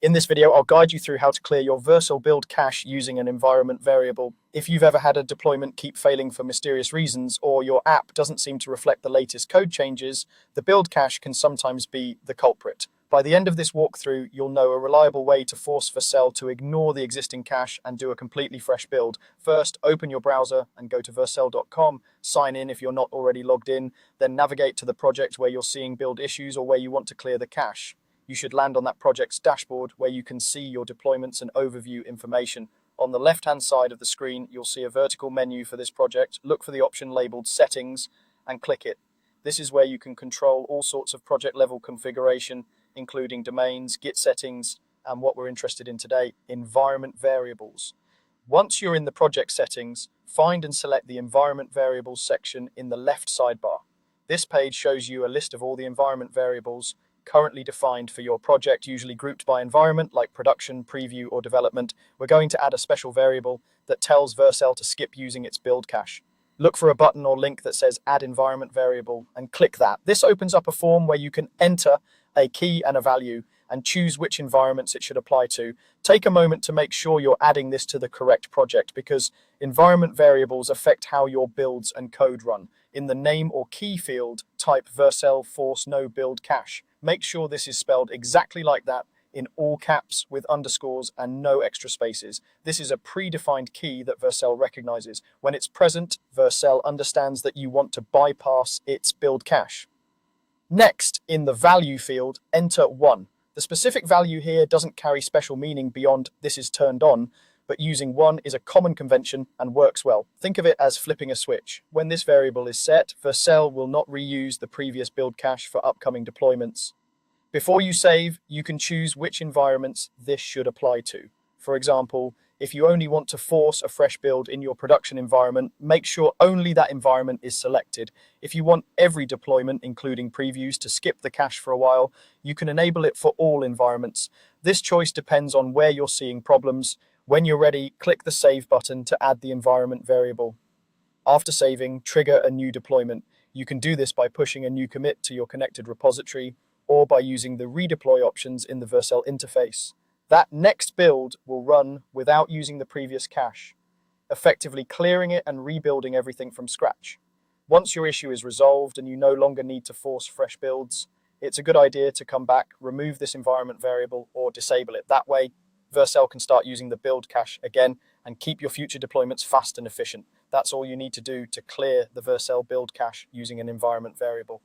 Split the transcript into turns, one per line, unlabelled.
In this video, I'll guide you through how to clear your Vercel build cache using an environment variable. If you've ever had a deployment keep failing for mysterious reasons, or your app doesn't seem to reflect the latest code changes, the build cache can sometimes be the culprit. By the end of this walkthrough, you'll know a reliable way to force Vercel to ignore the existing cache and do a completely fresh build. First, open your browser and go to vercel.com, sign in if you're not already logged in, then navigate to the project where you're seeing build issues or where you want to clear the cache. You should land on that project's dashboard where you can see your deployments and overview information. On the left-hand side of the screen, you'll see a vertical menu for this project. Look for the option labeled Settings and click it. This is where you can control all sorts of project-level configuration, including domains, Git settings, and what we're interested in today, environment variables. Once you're in the project settings, find and select the environment variables section in the left sidebar. This page shows you a list of all the environment variables currently defined for your project, usually grouped by environment like production, preview, or development. We're going to add a special variable that tells Vercel to skip using its build cache. Look for a button or link that says Add Environment Variable and click that. This opens up a form where you can enter a key and a value and choose which environments it should apply to. Take a moment to make sure you're adding this to the correct project because environment variables affect how your builds and code run. In the name or key field, type Vercel force no build cache. Make sure this is spelled exactly like that in all caps with underscores and no extra spaces. This is a predefined key that Vercel recognizes. When it's present, Vercel understands that you want to bypass its build cache. Next, in the value field, enter 1. The specific value here doesn't carry special meaning beyond this is turned on, but using 1 is a common convention and works well. Think of it as flipping a switch. When this variable is set, Vercel will not reuse the previous build cache for upcoming deployments. Before you save, you can choose which environments this should apply to. For example, if you only want to force a fresh build in your production environment, make sure only that environment is selected. If you want every deployment, including previews, to skip the cache for a while, you can enable it for all environments. This choice depends on where you're seeing problems. When you're ready, click the Save button to add the environment variable. After saving, trigger a new deployment. You can do this by pushing a new commit to your connected repository or by using the redeploy options in the Vercel interface. That next build will run without using the previous cache, effectively clearing it and rebuilding everything from scratch. Once your issue is resolved and you no longer need to force fresh builds, it's a good idea to come back, remove this environment variable, or disable it. That way, Vercel can start using the build cache again and keep your future deployments fast and efficient. That's all you need to do to clear the Vercel build cache using an environment variable.